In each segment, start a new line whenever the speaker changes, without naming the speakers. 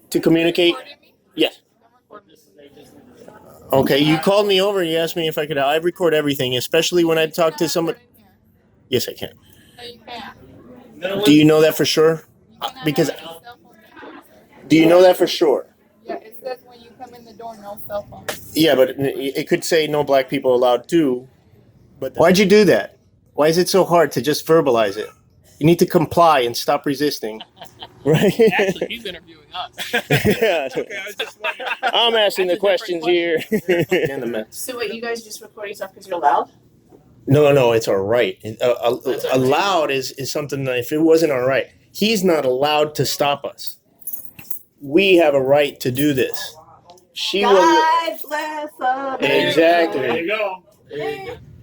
To communicate? Yes. Okay, you called me over and you asked me if I could. I record everything, especially when I talk to someone. Yes, I can. Do you know that for sure? Because do you know that for sure?
Yeah, it says when you come in the door, no cell phone.
Yeah, but it could say no black people allowed too. But why'd you do that? Why is it so hard to just verbalize it? You need to comply and stop resisting. Right?
Actually, he's interviewing us.
Yeah.
Okay, I was just wondering.
I'm asking the questions here.
So what, you guys just recording stuff because you're loud?
No, it's our right. Allowed is something that if it wasn't our right, he's not allowed to stop us. We have a right to do this. She was
God bless America.
exactly.
There you go.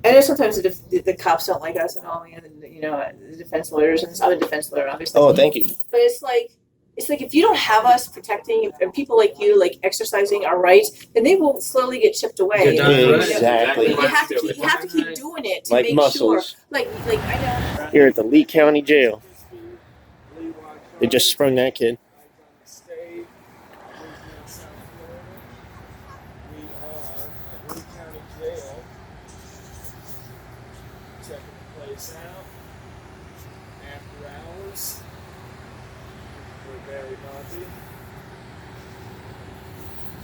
I know sometimes the cops don't like us and all, and the defense lawyers, and I'm a defense lawyer, obviously.
Oh, thank you.
But it's like if you don't have us protecting and people like you like exercising our rights, then they will slowly get chipped away.
Exactly.
You have to keep doing it to
Like
make
muscles.
sure. Like I know.
Here at the Lee County Jail. They just sprung that kid.
Checking the place out after hours. We're very naughty.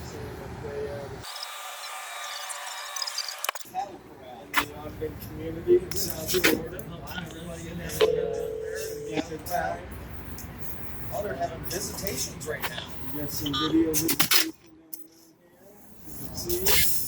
Seeing if they in the Ogden community in South Florida.
Oh, they're having visitations right now.
We got some video visitation going on here. You can see.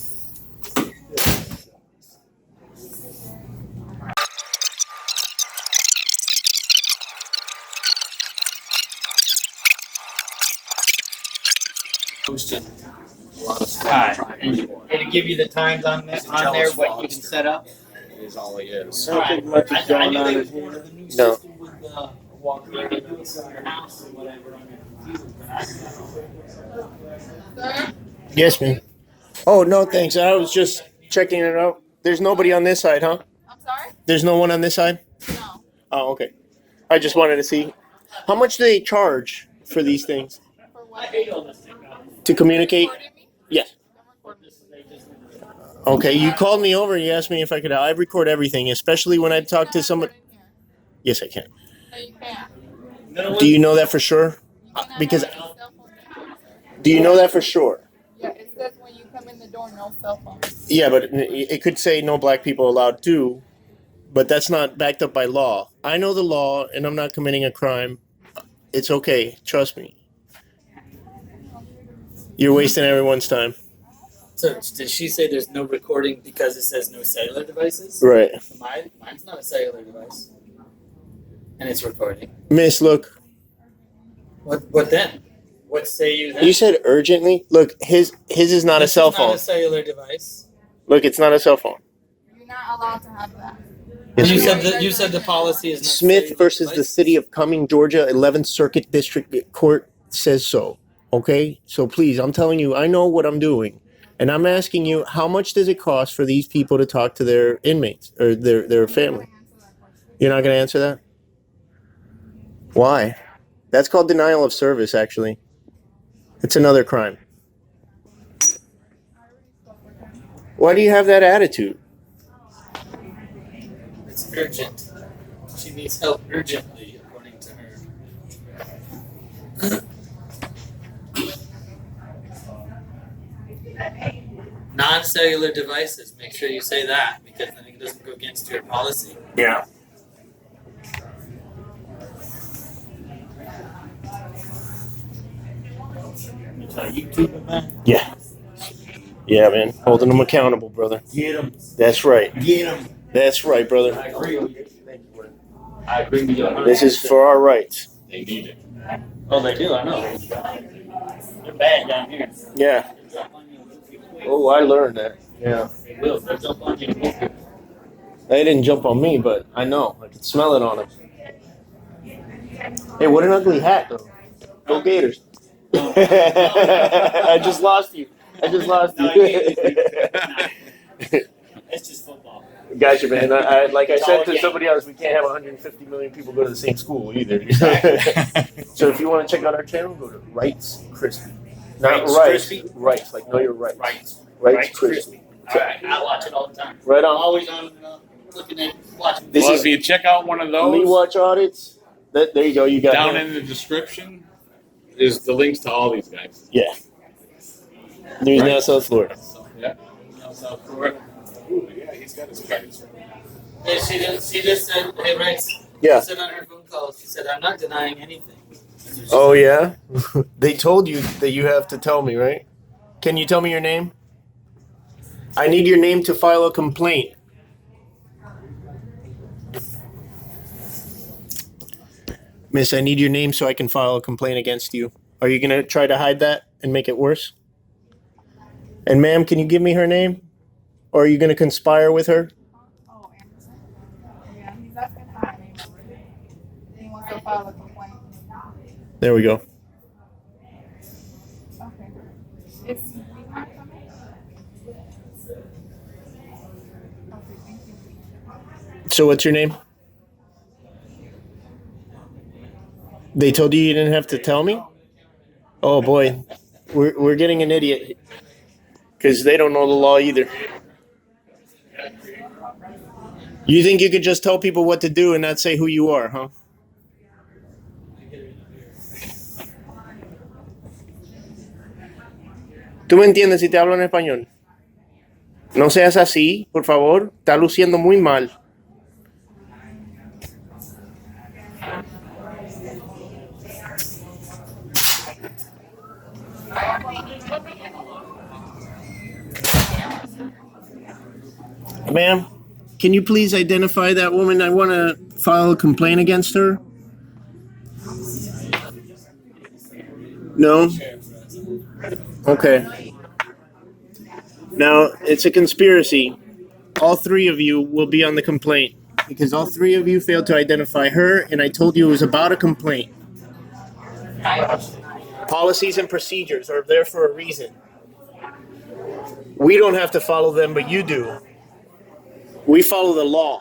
Posting a lot of stuff.
Alright, and to give you the times on there, what you can set up.
Is all he is.
I don't think much is
I
going
knew
on
they
in
was one
here.
of the new
No.
system with the walking in your house or whatever on your computer, but I
Yes, ma'am. Oh, no, thanks. I was just checking it out. There's nobody on this side, huh?
I'm sorry?
There's no one on this side?
No.
Oh, okay. I just wanted to see. How much do they charge for these things?
For what?
To communicate?
Recording me?
Yes.
Don't record me.
Okay, you called me over and you asked me if I could. I record everything, especially when I talk to someone. Yes, I can.
No, you can't.
Do you know that for sure?
You cannot
Because
have any cell phone in here,
do you know that for sure?
Yeah, it says when you come in the door, no cell phone.
Yeah, but it could say no black people allowed too, but that's not backed up by law. I know the law and I'm not committing a crime. It's okay. Trust me. You're wasting everyone's time.
So did she say there's no recording because it says no cellular devices?
Right.
Mine's not a cellular device, and it's recording.
Miss, look.
What then? What say you then?
You said urgently? Look, his is not a cell
It's not
phone.
a cellular device.
Look, it's not a cell phone.
You're not allowed to have that.
Yes,
you
we
said
are.
you said the policy is not
Smith
cellular
versus the
devices.
City of Cumming, Georgia, 11th Circuit District Court says so. Okay? So please, I'm telling you, I know what I'm doing. And I'm asking you, how much does it cost for these people to talk to their inmates or their family? You're not going to answer that? Why? That's called denial of service, actually. It's another crime. Why do you have that attitude?
It's urgent. She needs help urgently, according to her. Non-cellular devices. Make sure you say that because then it doesn't go against your policy.
Yeah.
YouTube, man.
Yeah. Yeah, man. Holding them accountable, brother.
Get them.
That's right.
Get them.
That's right, brother.
I agree with you. I agree with you.
This is for our rights.
They need it. Oh, they do. I know. They're bad down here.
Yeah. Oh, I learned that. Yeah.
They will. They'll jump on you.
They didn't jump on me, but I know. I could smell it on them. Hey, what an ugly hat, though. Go Gators. I just lost you. I just lost you.
It's just football.
Gotcha, man. Like I
It's
said
all
to
game.
somebody else, we can't have 150 million people go to the same school either.
Exactly.
So if you want to check out our channel, go to Rights Crispy. Not
Rights
rights,
Crispy?
rights. Like know your rights.
Right.
Rights Crispy.
All right. I watch it all the time.
Right
I'm
on.
always on looking at watching.
This
Well,
is
if you check out one of
Me
those,
Watch Audits. There you go. You got
down
him.
in the description is the links to all these guys.
Yeah. News Now South Florida.
Yeah.
South Florida.
Ooh, yeah, he's got his cards.
Hey, she just said, hey, Rex.
Yeah.
She said on her phone call, she said, I'm not denying anything.
Oh yeah. They told you that you have to tell me, right? Can you tell me your name? I need your name to file a complaint. Miss, I need your name so I can file a complaint against you. Are you going to try to hide that and make it worse? And ma'am, can you give me her name? Or are you going to conspire with her?
Oh, Anderson. Yeah, he's asking for my name. He wants to file a complaint.
There we go.
Okay. Is he not coming? Okay, thank you.
So what's your name? They told you didn't have to tell me? Oh boy. We're getting an idiot. Because they don't know the law either. You think you could just tell people what to do and not say who you are, huh? ¿Tú me entiendes si te hablo en español? No seas así, por favor. Está luciendo muy mal. Ma'am, can you please identify that woman? I want to file a complaint against her. No? Okay. Now, it's a conspiracy. All three of you will be on the complaint because all three of you failed to identify her, and I told you it was about a complaint. Policies and procedures are there for a reason. We don't have to follow them, but you do. We follow the law.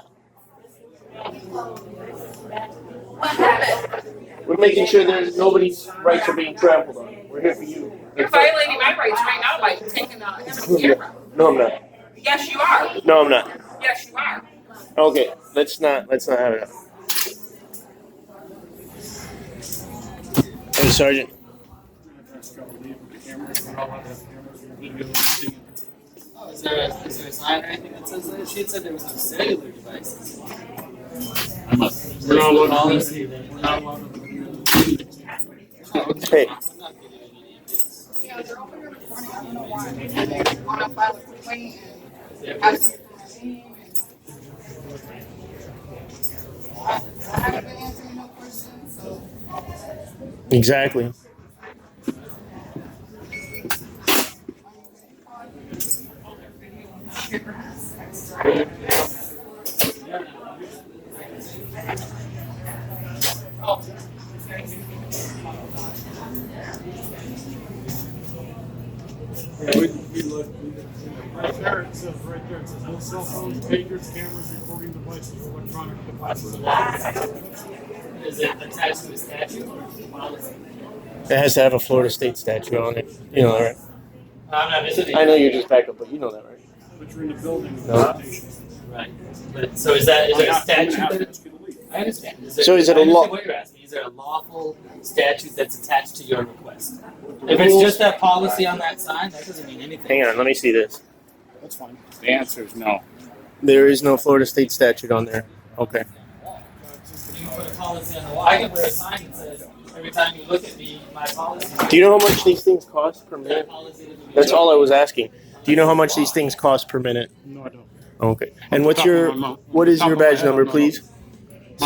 What happened?
We're making sure there's nobody's rights are being trampled on. We're here for you.
You're violating my rights right now by taking him a camera.
No, I'm not.
Yes, you are.
No, I'm not.
Yes, you are.
Okay, let's not have it. Hey, Sergeant.
Oh, is there a sign or anything that says that? She had said there was no cellular devices.
We're not allowed to
Policy then.
We're not allowed to
Hey.
I'm not getting any updates.
Yeah, they're open here this morning. I don't know why. Maybe they want to file a complaint and ask you for my name. I haven't been answering no questions, so.
Exactly.
We look. Right there, it says no cell phones, pagers, cameras, recording devices, electronic devices.
Is it attached to a statute or to a policy?
It has to have a Florida State statute on it. You know that, right?
I'm not visiting.
I know you're just backup, but you know that, right?
But you're in the building.
No.
Right. But, so is there a statute that
ask you to leave.
I understand.
So is it
I
a law-
understand what you're asking. Is there a lawful statute that's attached to your request? If it's just that policy on that sign, that doesn't mean anything.
Hang on, let me see this.
That's fine. The answer is no.
There is no Florida State statute on there. Okay.
You can put a policy on the wall. I can put a sign that says, every time you look at me, my policy.
Do you know how much these things cost per
That
minute?
policy doesn't mean
That's all I was asking. Do you know how much these things cost per minute?
No, I don't.
Okay. And what's
Top of
your
my mouth.
what is
Top
your
of my
badge
head,
number,
I don't know.
please?
My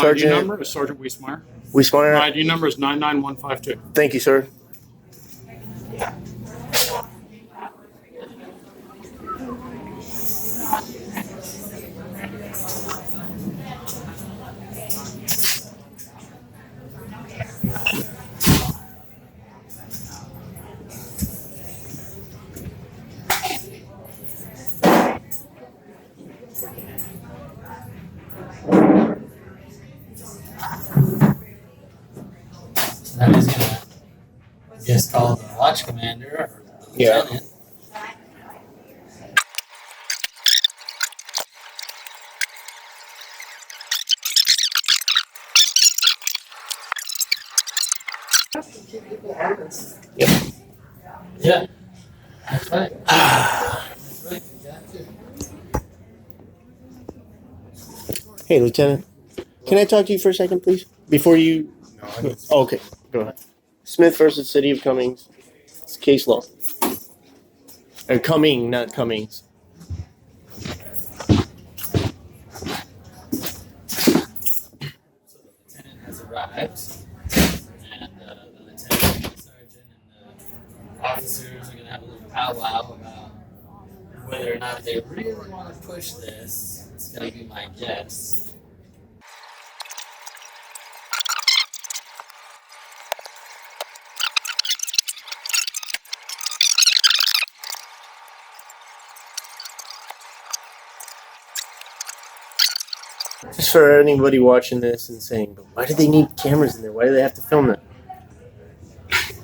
ID
Sergeant
number is Sergeant Wiesmeyer. My
Wiesmeyer.
ID number is 99152.
Thank you, sir.
So that is gonna just call the watch commander or the
Yeah.
lieutenant. Yeah. That's right. That's right. You got to.
Hey, Lieutenant. Can I talk to you for a second, please? Before you. Oh, okay, go ahead. Smith versus City of Cummings. It's case law. Cumming, not Cummings.
So the lieutenant has arrived, and the lieutenant and the sergeant and the officers are gonna have a little powwow about whether or not they really want to push this. It's gonna be my guess.
Just for anybody watching this and saying, but why do they need cameras in there? Why do they have to film that?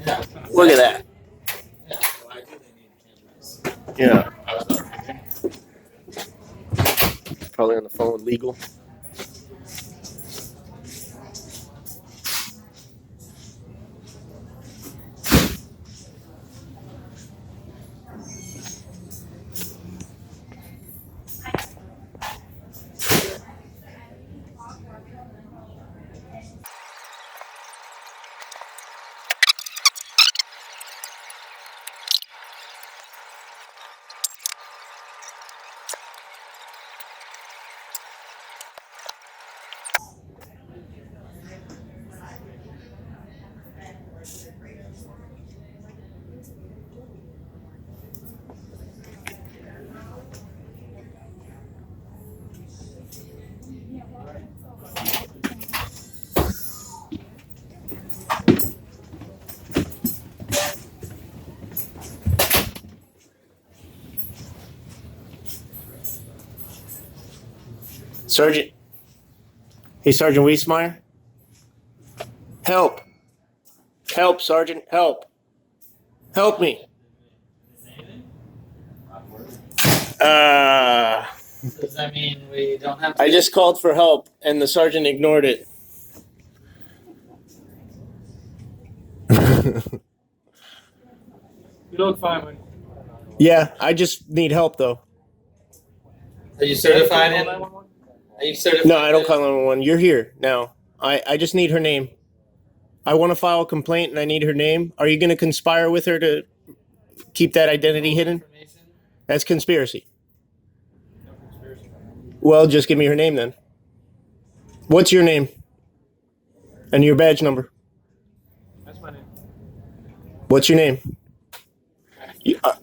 Yeah.
Look at that.
Yeah. Why do they need cameras?
Yeah. Probably on the phone with legal. Sergeant. Hey, Sergeant Wiesmeyer. Help. Help, Sergeant. Help. Help me.
Does that mean we don't have to?
I just called for help and the sergeant ignored it.
You look fine, man.
Yeah, I just need help though.
Are you certified in? Are you certified?
No, I don't call 911. You're here now. I just need her name. I want to file a complaint and I need her name. Are you going to conspire with her to keep that identity hidden?
Information?
That's conspiracy.
No conspiracy.
Well, just give me her name then. What's your name? And your badge number.
That's my name.
What's your name?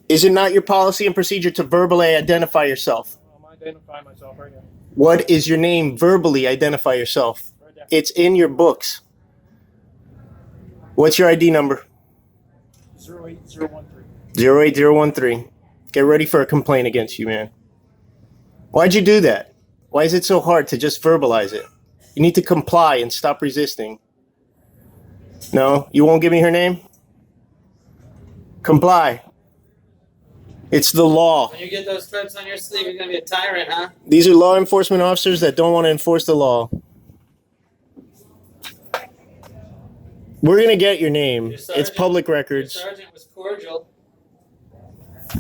Is it not your policy and procedure to verbally identify yourself?
I'm identifying myself right now.
What is your name? Verbally identify yourself.
Right there.
It's in your books. What's your ID number?
08013.
08013. Get ready for a complaint against you, man. Why'd you do that? Why is it so hard to just verbalize it? You need to comply and stop resisting. No? You won't give me her name? Comply. It's the law.
When you get those stripes on your sleeve, you're gonna be a tyrant, huh?
These are law enforcement officers that don't want to enforce the law. We're going to get your name.
Your sergeant-
It's public
Your
records.
sergeant was cordial.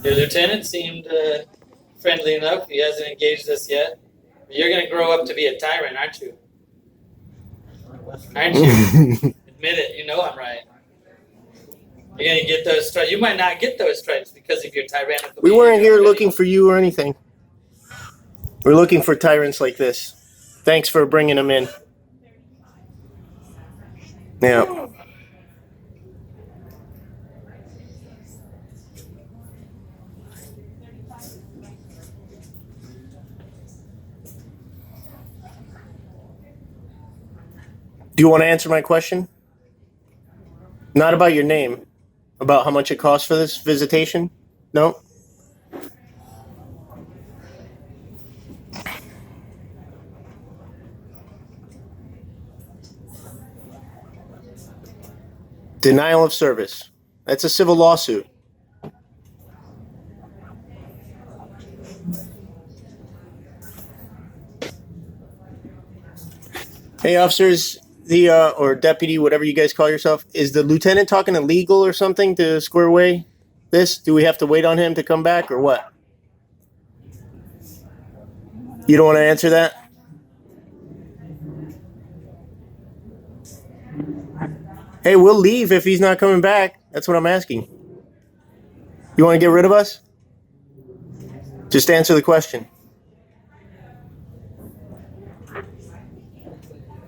Your lieutenant seemed friendly enough. He hasn't engaged us yet. You're gonna grow up to be a tyrant, aren't you? Aren't you? Admit it. You know I'm right. You're gonna get those stripes. You might not get those stripes because of your tyrannical.
We weren't
behavior
here
already.
looking for you or anything. We're looking for tyrants like this. Thanks for bringing them in. Yeah. Do you want to answer my question? Not about your name, about how much it costs for this visitation? No? Denial of service. That's a civil lawsuit. Hey, officers, or deputy, whatever you guys call yourself, is the lieutenant talking to legal or something to square away this? Do we have to wait on him to come back or what? You don't want to answer that? Hey, we'll leave if he's not coming back. That's what I'm asking. You want to get rid of us? Just answer the question.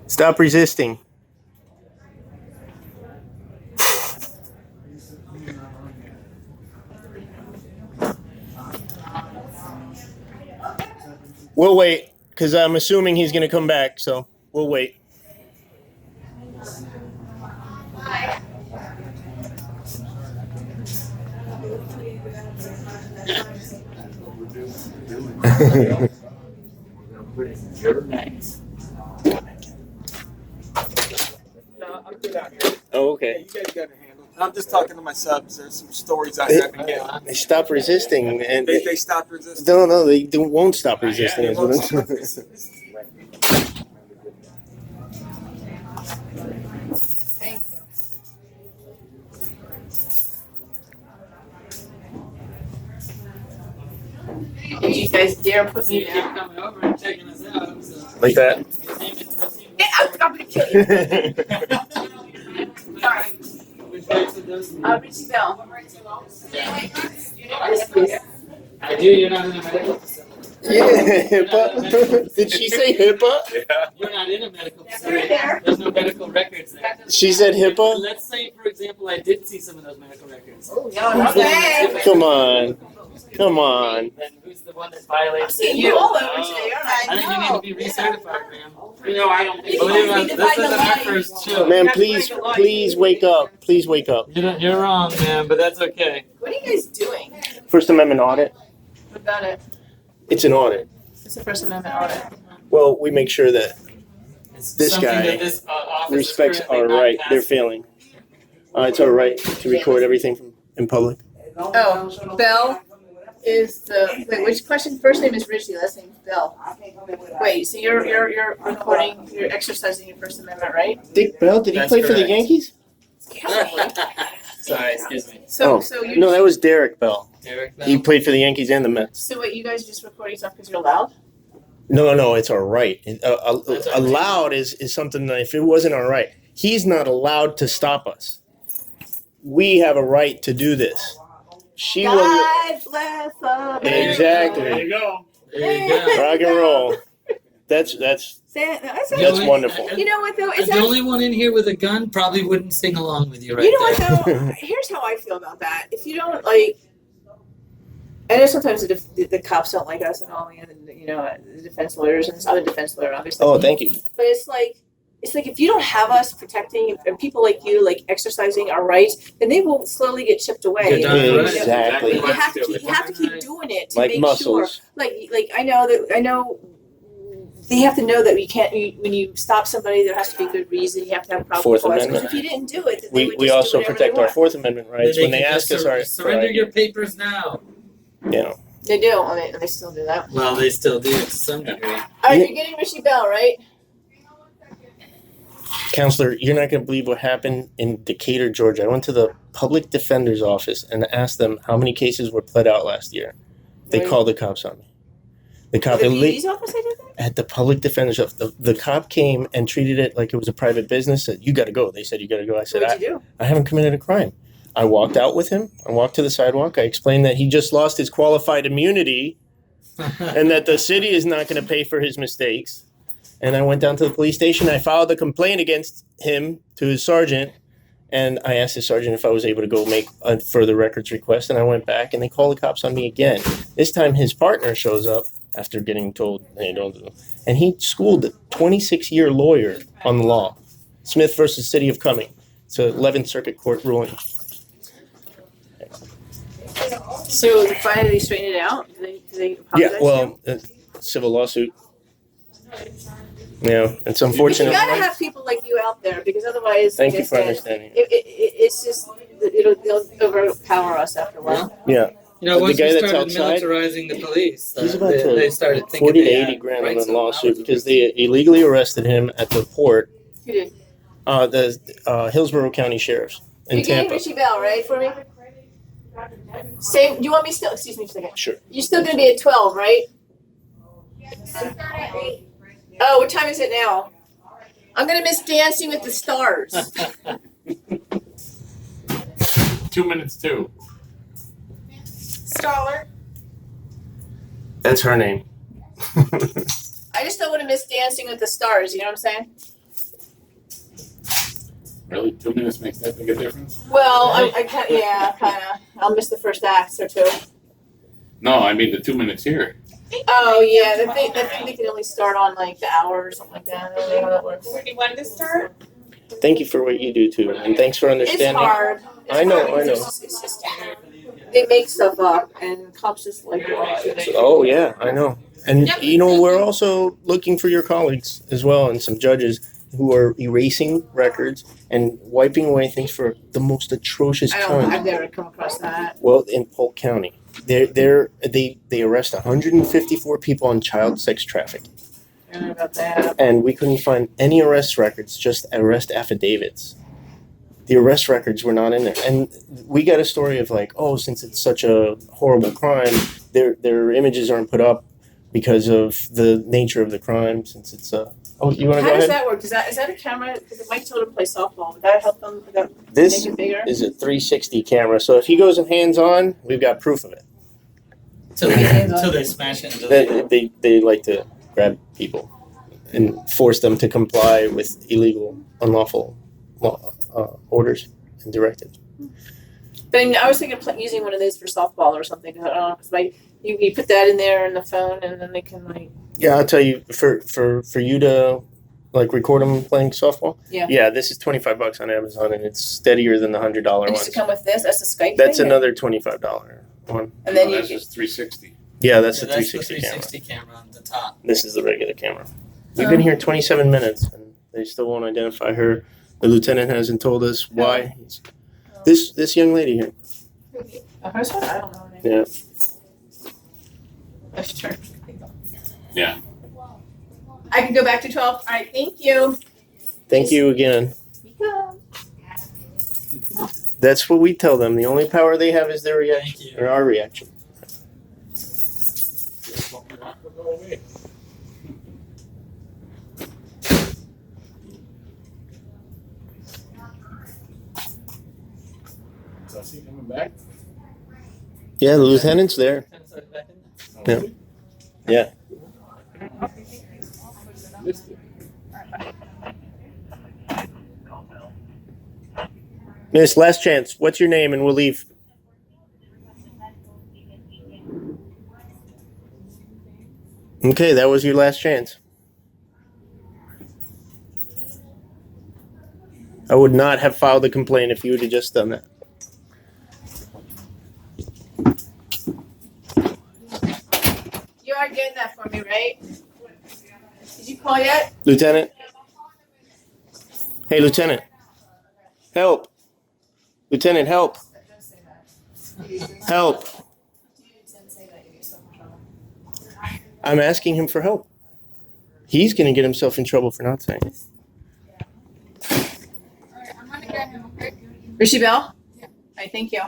Stop resisting. We'll wait, because I'm assuming he's going to come back, so we'll wait. Oh, okay.
You guys got it handled. I'm just talking to my subs. There's some stories I haven't get.
They stop resisting, and
They stopped resisting.
no, they won't stop resisting. Is what I'm saying.
Thank you. If you guys dare put me
You keep
down.
coming over and checking us out. So.
Like that.
I'm gonna kill you. Sorry.
Which makes it does.
Richie Bell.
Yes, please. I do. You're not in a medical facility.
Yeah, HIPAA. Did she say HIPAA?
You're not in a medical facility. There's no medical records there.
She said HIPAA?
Let's say, for example, I did see some of those medical records.
Okay.
Come on. Come on.
Then who's the one that violates?
Seeing you all over today, aren't I?
I think you need to be recertified, ma'am.
No, I don't think.
Believe us, this isn't our first show.
Man, please wake up. Please wake up.
You're wrong, man, but that's okay.
What are you guys doing?
First Amendment audit.
What about it?
It's an audit.
It's a First Amendment audit.
Well, we make sure that
It's
This
something
guy
that this, office is
respects
currently
our
not
right. They're
passing.
failing. It's our right to record everything in public.
Oh, Bell is the, wait, which question? First name is Richie, last name is Bell. Wait, so you're recording, you're exercising your First Amendment, right?
Dick Bell, did he
That's
play for the
correct.
Yankees?
Sorry, excuse me.
So,
Oh,
so you.
no, that was Derek Bell.
Derek Bell.
He played for the Yankees and the Mets.
So what, you guys just recording stuff because you're loud?
No, it's our right.
That's our right.
Allowed is something that if it wasn't our right, he's not allowed to stop us. We have a right to do this. She was
God bless America.
exactly
There you go.
There you go.
rock and roll. That's
That's
wonderful.
You know what though? It's
The
actually,
only one in here with a gun probably wouldn't sing along with you right
you know what
there.
though? Here's how I feel about that. If you don't like, I know sometimes the cops don't like us and all, and you know, the defense lawyers, and I'm a defense lawyer, obviously.
Oh, thank you.
But it's like if you don't have us protecting and people like you like exercising our rights, then they will slowly get chipped away.
You're darn right.
Exactly.
You have to keep doing it to
Like
make
muscles.
sure. Like I know they have to know that when you stop somebody, there has to be a good reason. You have to have probable
Fourth
cause. Because
Amendment.
if you didn't do it, then they would
We
just
also
do whatever
protect
they
our
want.
Fourth Amendment rights when they
can
ask
just
us our
surrender your papers now.
you know.
They do. I mean, they still do that.
Well, they still do to some degree.
All right, you're getting Richie Bell, right?
Counselor, you're not going to believe what happened in Decatur, Georgia. I went to the public defender's office and asked them how many cases were pled out last year. They
Right.
called the cops on me. The cop
The PD's office, I did that.
at the public defender's office. The cop came and treated it like it was a private business. Said, "You got to go." They said, "You got to go." I said,
What'd you do?
I haven't committed a crime. I walked out with him. I walked to the sidewalk. I explained that he just lost his qualified immunity and that the city is not going to pay for his mistakes. And I went down to the police station. I filed a complaint against him to his sergeant. And I asked his sergeant if I was able to go make a further records request. And I went back and they called the cops on me again. This time his partner shows up after getting told, hey, don't do it. And he schooled a 26-year lawyer on the law. Smith versus City of Cumming. It's an 11th Circuit Court ruling.
So finally they straightened it out. Do they apologize?
Yeah, well, civil lawsuit. Yeah, it's
You
unfortunate.
gotta have people like you out there, because otherwise,
Thank
like
you
I
for
said,
understanding.
it's just, they'll overpower us after a while.
Yeah,
You know,
The
once
guy
we
that's
started
outside,
militarizing the police,
he's about
they
to
started thinking
40 to
they
80
had
grand on
rights
a
and
lawsuit
powers
because
over
they illegally arrested him at the port.
Who did?
The Hillsborough County Sheriff's in
You're getting
Tampa.
Richie Bell, right, for me? Same, do you want me still, excuse me a second.
Sure.
You're still gonna be at 12, right? Oh, what time is it now? I'm gonna miss Dancing with the Stars.
2 minutes too.
Staller.
That's her name.
I just don't wanna miss Dancing with the Stars, you know what I'm saying?
Really, 2 minutes makes that big a difference?
Well, I can't, yeah, kinda. I'll miss the first act or two.
No, I mean the 2 minutes here.
Oh, yeah, I think they can only start on like the hour or something like that. I don't know how that works.
Where do you want to start?
Thank you for what you do too, and thanks for
It's
understanding.
hard.
I know,
hard
I know.
because It's just, they make stuff up and cops just like,
Oh yeah, I know. And you know, we're also looking for your colleagues as well, and some judges who are erasing records and wiping away things for the most atrocious
I've
crimes.
never come across that.
Well, in Polk County, they arrest 154 people on child sex trafficking,
I don't know about that.
and we couldn't find any arrest records, just arrest affidavits. The arrest records were not in there, and we got a story of like, oh, since it's such a horrible crime, their images aren't put up because of the nature of the crime. Since it's oh, you want to
How
go
does
ahead?
that work? Is that a camera? Because Mike told him to play softball. Would that help them? Would that
This
make it bigger?
is a 360 camera, so if he goes in hands on, we've got proof of it.
until they smash it into the
They like to grab people and force them to comply with illegal, unlawful orders and directives.
But I mean, I was thinking of using one of those for softball or something. I don't know, because like you put that in there in the phone, and then they can like.
Yeah, I'll tell you, for you to like record them playing softball.
Yeah.
Yeah, this is $25 on Amazon, and it's steadier than the $100
It
one.
used to come with this. That's a Skype
That's
thing.
another $25 one.
And then
That's
you.
just 360.
Yeah, that's the
the
360 camera.
360 camera on the top.
This is the regular camera. We've been here 27 minutes, and they still won't identify her. The lieutenant hasn't told us why. This young lady here.
A first one? I don't know her name.
Yeah.
That's true.
Yeah.
I can go back to 12. All right, thank you.
Thank you again. That's what we tell them. The only power they have is their reaction,
Thank you.
or our reaction.
Go away. Is I see coming back?
Yeah, the lieutenant's there. Yeah. Yeah.
Missed it.
Miss, last chance. What's your name, and we'll leave. Okay, that was your last chance. I would not have filed a complaint if you would have just done that.
You are getting that for me, right? Did you call yet?
Lieutenant? Hey, Lieutenant. Help. Lieutenant, help. Help. I'm asking him for help. He's going to get himself in trouble for not saying it.
I'm gonna get him, okay?
Richie Bell? Yeah. I thank you.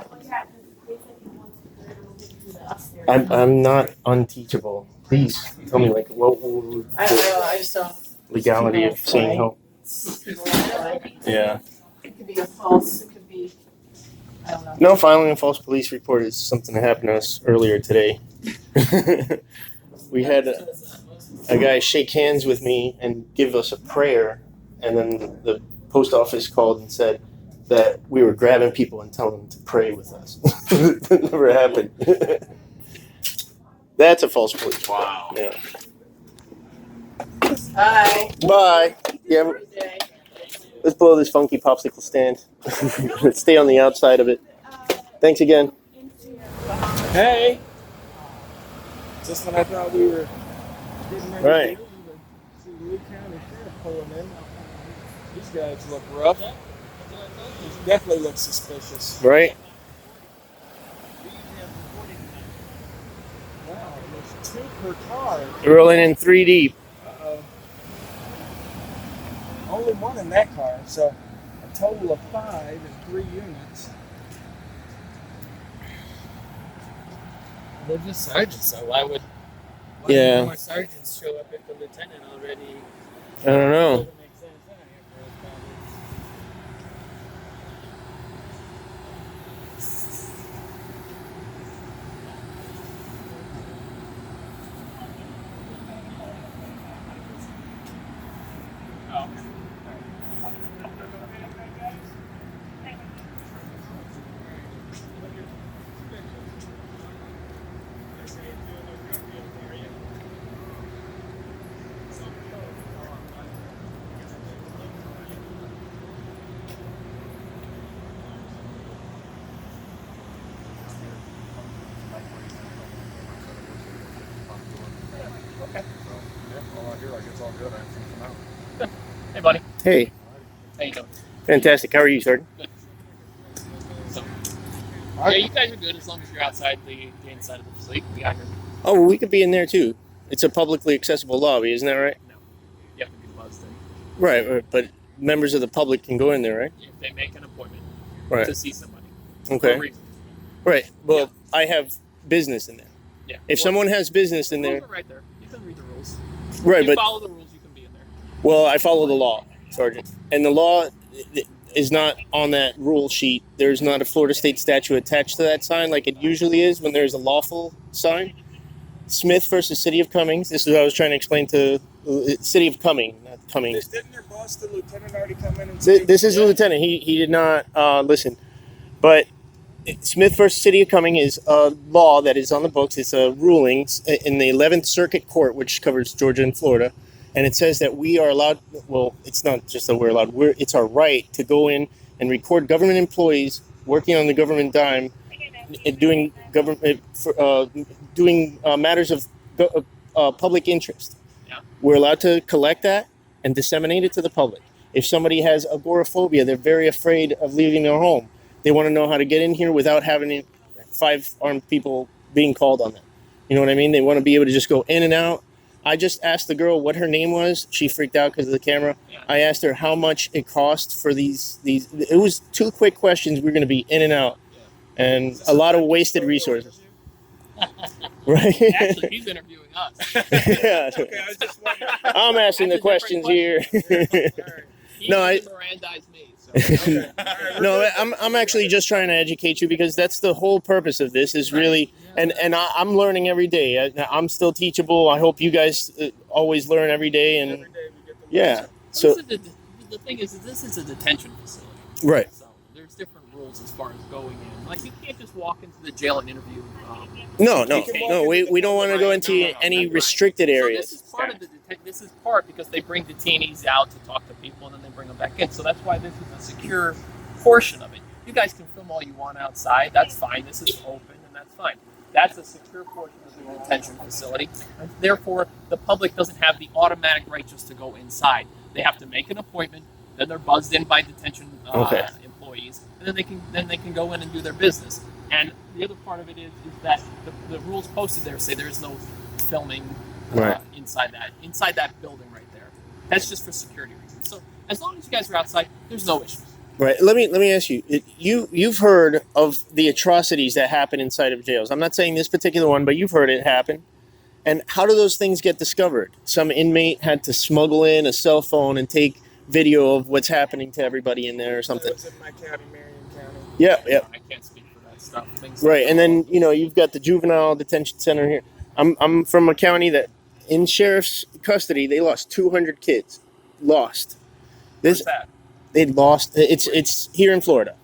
I'm not unteachable. Please tell me, like, what
I don't know. I just don't.
legality of saying help? Yeah.
It could be a false. It could be. I don't know.
No, filing a false police report is something that happened to us earlier today. We had a guy shake hands with me and give us a prayer, and then the post office called and said that we were grabbing people and telling them to pray with us. That never happened. That's a false police.
Wow.
Yeah.
Bye.
Bye. Yeah.
Birthday.
Let's blow this funky popsicle stand. Let's stay on the outside of it. Thanks again.
Hey! Just when I thought we were getting ready
Right.
to leave, see Lee County. pulling in. These guys look rough. These definitely look suspicious.
Right?
Wow, there's 2 per car.
Rolling in 3D.
Uh-oh. Only 1 in that car, so a total of 5 in 3 units.
They're just sergeants, so why would
Yeah.
more sergeants show up if the lieutenant already
I don't know.
doesn't make sense anyway Hey, buddy.
Hey,
How you doing?
fantastic. How are you, Sergeant?
So, yeah, you guys are good as long as you're outside the inside of the facility. We got here.
Oh, well, we could be in there too. It's a publicly accessible lobby, isn't that right?
No, you have to be buzzed in.
Right, but members of the public can go in there, right?
If they make an appointment
Right.
to see somebody.
Okay.
For a reason.
Right. Well, I have business in there.
Yeah.
If someone has business in
the
there,
rules are right there. You can read the rules.
right,
If you
but
follow the rules, you can be in there.
well, I follow the law, Sergeant, and the law is not on that rule sheet. There's not a Florida State statute attached to that sign like it usually is when there's a lawful sign. Smith versus City of Cummings. This is what I was trying to explain to City of Cumming, not Cummings.
Didn't their boss, the lieutenant, already come in and say?
This is the lieutenant. He did not listen, but Smith versus City of Cumming is a law that is on the books. It's a ruling in the 11th Circuit Court, which covers Georgia and Florida, and it says that we are allowed. Well, it's not just that we're allowed. It's our right to go in and record government employees working on the government dime, and doing government doing matters of public interest.
Yeah.
We're allowed to collect that and disseminate it to the public. If somebody has agoraphobia, they're very afraid of leaving their home. They want to know how to get in here without having 5 armed people being called on them. You know what I mean? They want to be able to just go in and out. I just asked the girl what her name was. She freaked out because of the camera.
Yeah.
I asked her how much it cost for these. It was 2 quick questions. We're going to be in and out, and a lot of wasted resources. Right?
Actually, he's interviewing us.
Yeah.
Okay, I was just wondering.
I'm asking the
That's a different
questions here.
He
No,
Mirandized me. So.
No, I'm actually just trying to educate you because that's the whole purpose of this is really, and I'm learning every day. I'm still teachable. I hope you guys always learn every day. And
Every day we get the
yeah, so
The thing is, this is a detention facility.
right.
So there's different rules as far as going in. Like you can't just walk into the jail and interview.
No, we don't want to go into any restricted
So
areas.
this is part of the this is part because they bring detainees out to talk to people and then they bring them back in. So that's why this is a secure portion of it. You guys can film all you want outside. That's fine. This is open and that's fine. That's a secure portion of the detention facility. And therefore, the public doesn't have the automatic right just to go inside. They have to make an appointment. Then they're buzzed in by detention employees, and then they can go in and do their business. And the other part of it is that the rules posted there say there is no filming inside that building right there. That's just for security reasons. So as long as you guys are outside, there's no issues.
Right. Let me ask you. You've heard of the atrocities that happen inside of jails. I'm not saying this particular one, but you've heard it happen. And how do those things get discovered? Some inmate had to smuggle in a cell phone and take video of what's happening to everybody in there or something.
That was in my county, Marion County.
Yeah.
I can't speak for that stuff. Things
Right.
like
And then you've got the juvenile detention center here. I'm from a county that in sheriff's custody they lost 200 kids. Lost.
where's that?
They lost. It's here in Florida.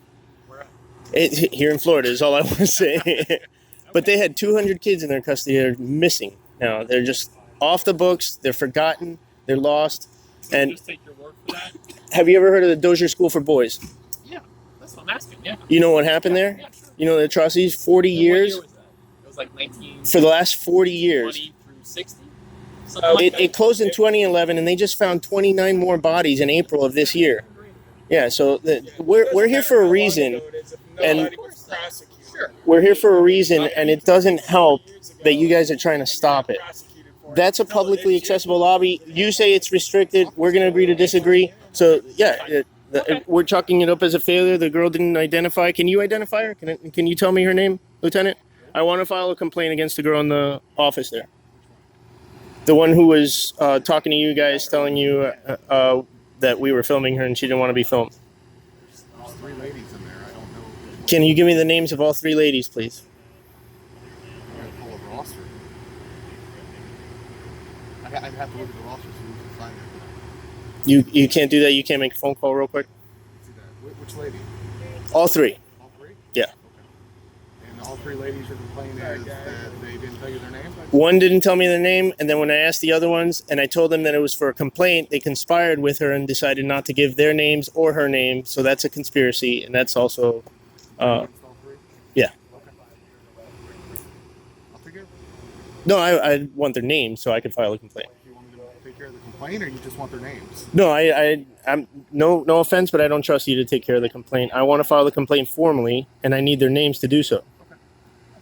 Where?
Here in Florida is all I want to say. But they had 200 kids in their custody. They're missing now. They're just off the books. They're forgotten. They're lost.
Can
And
you just take your word for that?
have you ever heard of the Dozier School for Boys?
Yeah, that's what I'm asking. Yeah.
You know what happened there?
Yeah, sure.
You know the atrocities? 40
And what
years.
year was that? It was like 1920
For the last 40 years.
through 60. So
It closed in 2011, and they just found 29 more bodies in April of this year. Yeah, so we're here for a reason, and we're here for a reason, and it doesn't help that you guys are trying to stop it. That's a publicly accessible lobby. You say it's restricted. We're going to agree to disagree. So, yeah, we're chalking it up as a failure. The girl didn't identify. Can you identify her? Can you tell me her name, Lieutenant? I want to file a complaint against the girl in the office there. The one who was talking to you guys, telling you that we were filming her and she didn't want to be filmed.
There's 3 ladies in there. I don't know.
Can you give me the names of all 3 ladies, please?
I'm going to pull a roster. I'd have to look at the roster so we can find it.
You can't do that. You can't make a phone call real quick.
See that? Which lady?
All 3.
All 3?
Yeah.
Okay. And all 3 ladies are complaining is that they didn't tell you their name?
One didn't tell me their name, and then when I asked the other ones, and I told them that it was for a complaint, they conspired with her and decided not to give their names or her name. So that's a conspiracy, and that's also,
Against all 3?
yeah.
Okay. I'll take it.
No, I want their names so I could file a complaint.
Do you want me to take care of the complaint or you just want their names?
No, I'm no offense, but I don't trust you to take care of the complaint. I want to file the complaint formally, and I need their names to do so.
Okay.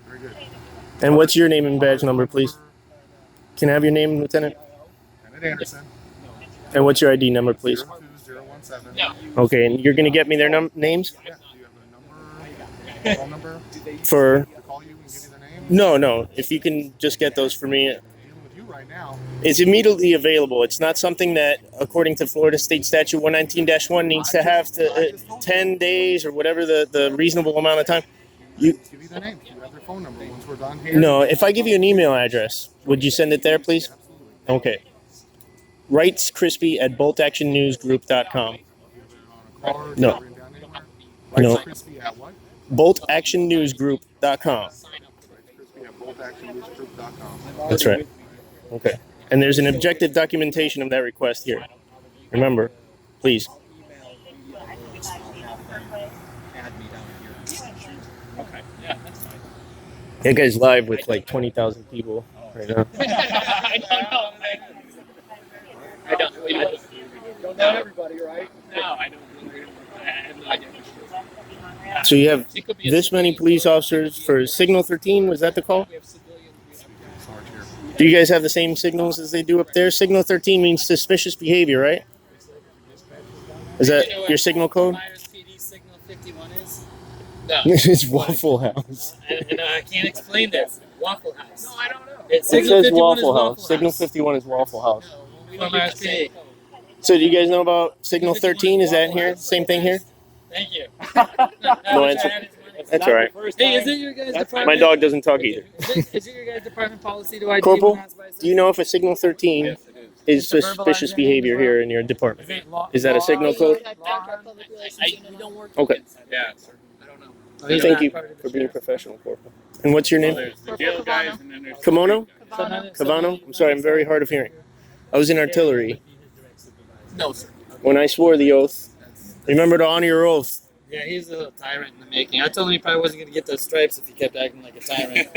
Very good.
And what's your name and badge number, please? Can I have your name, Lieutenant?
Kenneth Anderson.
And what's your ID number, please?
02017.
Okay, and you're going to get me their names?
Yeah. Do you have a number? Phone number?
For...
To call you and give you their name?
No. If you can just get those for me.
I'm dealing with you right now.
It's immediately available. It's not something that, according to Florida State Statute 119-1, needs to have 10 days or whatever the reasonable amount of time.
Give you their names. You have their phone number. Once we're done here.
No, if I give you an email address, would you send it there, please? Okay. Writescrispy@boltactionnewsgroup.com.
Card,
No.
written down anywhere?
No.
Rice Crispy at what?
boltactionnewsgroup.com.
Rice Crispy at boltactionnewsgroup.com.
That's right. Okay. And there's an objective documentation of that request here. Remember, please.
okay, yeah, that's fine.
That guy's live with like 20,000 people right now.
I don't know. I don't know everybody, right? No, I don't. I have no idea.
So you have this many police officers for Signal 13? Was that the call?
Sarge here.
Do you guys have the same signals as they do up there? Signal 13 means suspicious behavior, right? Is that your signal code?
Myers PD signal 51 is? No.
It's Waffle House.
And I can't explain this. Waffle House. No, I don't know.
It says Waffle House. Signal 51 is Waffle House.
From RSP.
So do you guys know about Signal 13? Is that here? Same thing here?
Thank you.
No answer. That's all right.
Hey, is it your guys' department?
My dog doesn't talk either.
Is it your guys' department policy to ID
Corporal,
when asked by a
do you know if a Signal 13 is suspicious behavior here in your department? Is that a signal code?
We don't work.
Okay.
Yeah, sir. I don't know.
Thank you for being professional, Corporal. And what's your name?
There's the jail guys and then there's
Kimono? Cavano? I'm sorry, I'm very hard of hearing. I was in artillery.
No, sir.
When I swore the oath, remember to honor your oath.
Yeah, he's a little tyrant in the making. I told him he probably wasn't going to get those stripes if he kept acting like a tyrant.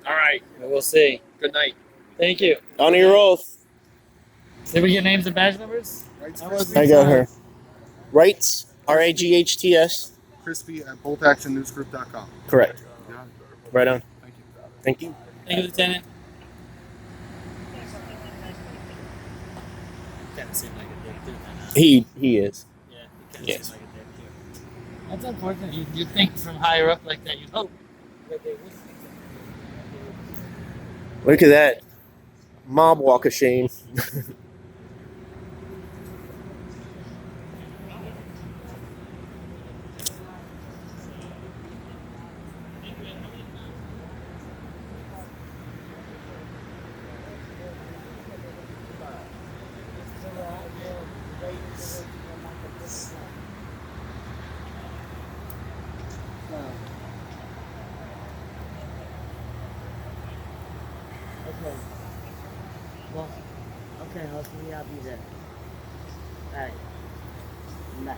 all right.
But we'll see.
Good night.
Thank you.
Honor your oath.
Did we get names and badge numbers?
I got her. Rights, RAGHTS.
Crispy at boltactionnewsgroup.com.
Correct.
Yeah.
Right on.
Thank you.
Thank you.
Thank you, Lieutenant. Kind of seemed like a dick, too.
He is.
Yeah, he kind of
Yes.
seemed like a dick, too. That's unfortunate. You'd think from higher up like that, you'd hope that they would.
Look at that. Mob walk of shame.
Okay. Well, okay, hopefully I'll be there. Alright. Nice.